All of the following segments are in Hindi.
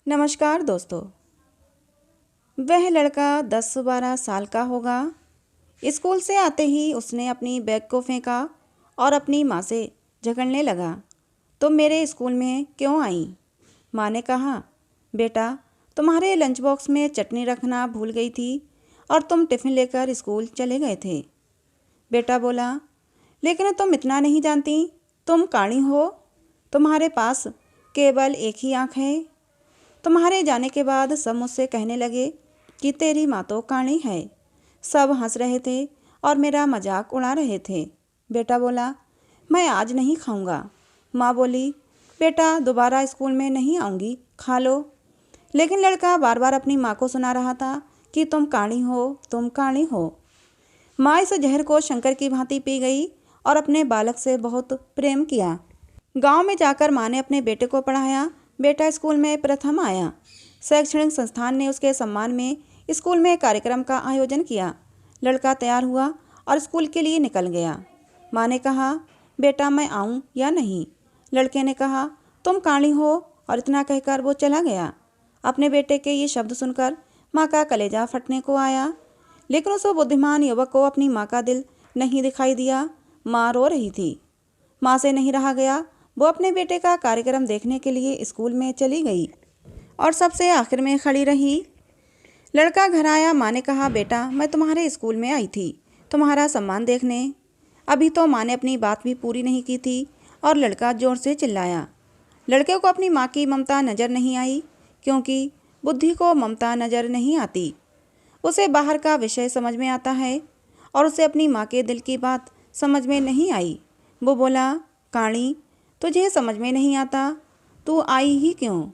नमस्कार दोस्तों। वह लड़का 10-12 साल का होगा। स्कूल से आते ही उसने अपनी बैग को फेंका और अपनी माँ से झगड़ने लगा, तुम मेरे स्कूल में क्यों आई? माँ ने कहा, बेटा तुम्हारे लंच बॉक्स में चटनी रखना भूल गई थी और तुम टिफ़िन लेकर स्कूल चले गए थे। बेटा बोला, लेकिन तुम इतना नहीं जानती, तुम काणी हो, तुम्हारे पास केवल एक ही आँख है। तुम्हारे जाने के बाद सब मुझसे कहने लगे कि तेरी माँ तो काणी है। सब हंस रहे थे और मेरा मजाक उड़ा रहे थे। बेटा बोला, मैं आज नहीं खाऊंगा। माँ बोली, बेटा दोबारा स्कूल में नहीं आऊँगी, खा लो। लेकिन लड़का बार बार अपनी माँ को सुना रहा था कि तुम काणी हो, तुम काणी हो। माँ इस जहर को शंकर की भांति पी गई और अपने बालक से बहुत प्रेम किया। गांव में जाकर माँ ने अपने बेटे को पढ़ाया। बेटा स्कूल में प्रथम आया। शैक्षणिक संस्थान ने उसके सम्मान में स्कूल में कार्यक्रम का आयोजन किया। लड़का तैयार हुआ और स्कूल के लिए निकल गया। माँ ने कहा, बेटा मैं आऊँ या नहीं? लड़के ने कहा, तुम काणी हो, और इतना कहकर वो चला गया। अपने बेटे के ये शब्द सुनकर माँ का कलेजा फटने को आया, लेकिन उस बुद्धिमान युवक को अपनी माँ का दिल नहीं दिखाई दिया। माँ रो रही थी। माँ से नहीं रहा गया। वो अपने बेटे का कार्यक्रम देखने के लिए स्कूल में चली गई और सबसे आखिर में खड़ी रही। लड़का घर आया। माँ ने कहा, बेटा मैं तुम्हारे स्कूल में आई थी तुम्हारा सम्मान देखने। अभी तो माँ ने अपनी बात भी पूरी नहीं की थी और लड़का जोर से चिल्लाया। लड़के को अपनी माँ की ममता नज़र नहीं आई, क्योंकि बुद्धि को ममता नज़र नहीं आती। उसे बाहर का विषय समझ में आता है और उसे अपनी माँ के दिल की बात समझ में नहीं आई। वो बोला, काणी तुझे समझ में नहीं आता, तू आई ही क्यों?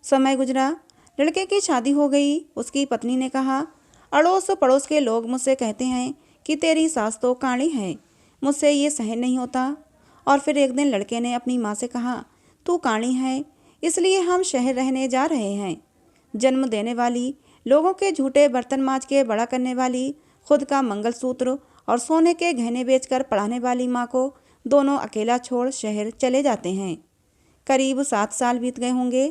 समय गुजरा। लड़के की शादी हो गई। उसकी पत्नी ने कहा, अड़ोस पड़ोस के लोग मुझसे कहते हैं कि तेरी सास तो काणी है, मुझसे ये सहन नहीं होता। और फिर एक दिन लड़के ने अपनी माँ से कहा, तू काणी है इसलिए हम शहर रहने जा रहे हैं। जन्म देने वाली, लोगों के झूठे बर्तन मांज के बड़ा करने वाली, खुद का मंगलसूत्र और सोने के गहने बेचकर पढ़ाने वाली माँ को दोनों अकेला छोड़ शहर चले जाते हैं। करीब 7 साल बीत गए होंगे।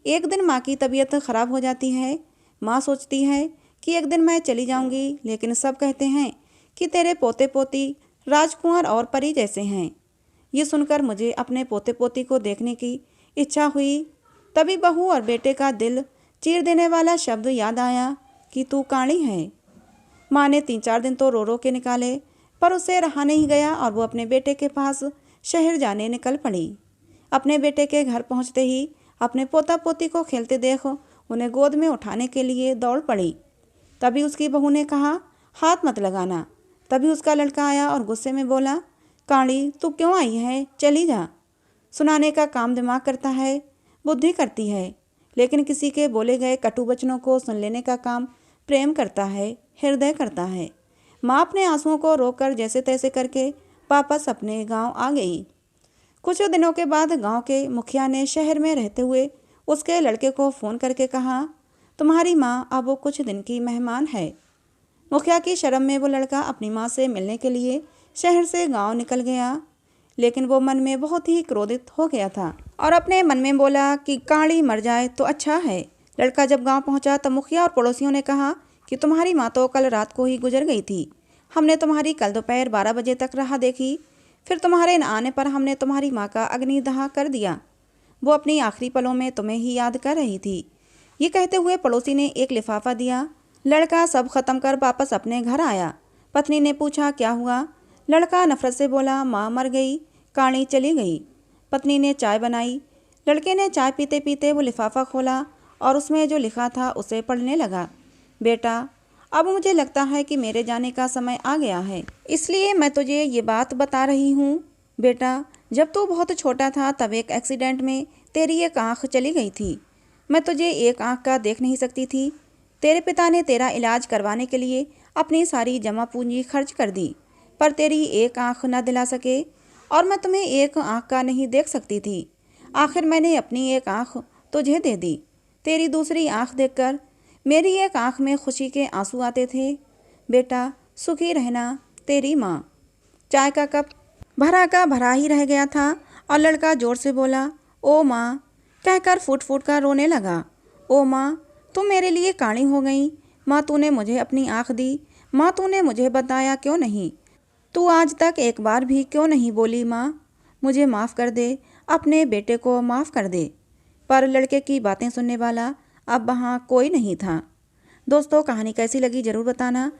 एक दिन माँ की तबीयत खराब हो जाती है। माँ सोचती है कि एक दिन मैं चली जाऊंगी, लेकिन सब कहते हैं कि तेरे पोते पोती राजकुमार और परी जैसे हैं। ये सुनकर मुझे अपने पोते पोती को देखने की इच्छा हुई। तभी बहू और बेटे का दिल चीर देने वाला शब्द याद आया कि तू काणी है। माँ ने 3-4 दिन तो रो रो के निकाले, पर उसे रहा नहीं गया और वो अपने बेटे के पास शहर जाने निकल पड़ी। अपने बेटे के घर पहुंचते ही अपने पोता पोती को खेलते देख उन्हें गोद में उठाने के लिए दौड़ पड़ी। तभी उसकी बहू ने कहा, हाथ मत लगाना। तभी उसका लड़का आया और गुस्से में बोला, काणी तू क्यों आई है, चली जा। सुनाने का काम दिमाग करता है, बुद्धि करती है, लेकिन किसी के बोले गए कटु वचनों को सुन लेने का काम प्रेम करता है, हृदय करता है। माँ अपने आंसुओं को रोककर जैसे तैसे करके वापस अपने गांव आ गई। कुछ दिनों के बाद गांव के मुखिया ने शहर में रहते हुए उसके लड़के को फ़ोन करके कहा, तुम्हारी माँ अब कुछ दिन की मेहमान है। मुखिया की शर्म में वो लड़का अपनी माँ से मिलने के लिए शहर से गांव निकल गया, लेकिन वो मन में बहुत ही क्रोधित हो गया था और अपने मन में बोला कि काणी मर जाए तो अच्छा है। लड़का जब गांव पहुंचा तब मुखिया और पड़ोसियों ने कहा कि तुम्हारी माँ तो कल रात को ही गुजर गई थी। हमने तुम्हारी कल दोपहर 12 बजे तक राह देखी, फिर तुम्हारे न आने पर हमने तुम्हारी माँ का अग्निदाह कर दिया। वो अपनी आखिरी पलों में तुम्हें ही याद कर रही थी। ये कहते हुए पड़ोसी ने एक लिफाफा दिया। लड़का सब खत्म कर वापस अपने घर आया। पत्नी ने पूछा, क्या हुआ? लड़का नफरत से बोला, माँ मर गई, काणी चली गई। पत्नी ने चाय बनाई। लड़के ने चाय पीते पीते वो लिफाफा खोला और उसमें जो लिखा था उसे पढ़ने लगा। बेटा अब मुझे लगता है कि मेरे जाने का समय आ गया है, इसलिए मैं तुझे ये बात बता रही हूँ। बेटा जब तू बहुत छोटा था तब एक एक्सीडेंट में तेरी एक आँख चली गई थी। मैं तुझे एक आँख का देख नहीं सकती थी। तेरे पिता ने तेरा इलाज करवाने के लिए अपनी सारी जमा पूंजी खर्च कर दी, पर तेरी एक आँख न दिला सके और मैं तुम्हें एक आँख का नहीं देख सकती थी। आखिर मैंने अपनी एक आँख तुझे दे दी। तेरी दूसरी आँख देखकर मेरी एक आँख में खुशी के आंसू आते थे। बेटा सुखी रहना, तेरी माँ। चाय का कप भरा का भरा ही रह गया था और लड़का जोर से बोला, ओ माँ कहकर फूट फूट कर रोने लगा। ओ माँ, तुम मेरे लिए काली हो गई। माँ, तूने मुझे अपनी आँख दी। माँ, तूने मुझे बताया क्यों नहीं? तू आज तक एक बार भी क्यों नहीं बोली माँ? मुझे माफ़ कर दे, अपने बेटे को माफ़ कर दे। पर लड़के की बातें सुनने वाला अब वहाँ कोई नहीं था। दोस्तों, कहानी कैसी लगी ज़रूर बताना।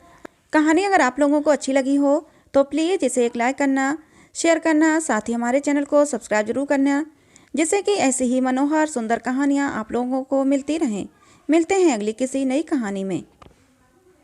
कहानी अगर आप लोगों को अच्छी लगी हो तो प्लीज़ इसे एक लाइक करना, शेयर करना, साथ ही हमारे चैनल को सब्सक्राइब जरूर करना, जिससे कि ऐसी ही मनोहर सुंदर कहानियाँ आप लोगों को मिलती रहें। मिलते हैं अगली किसी नई कहानी में।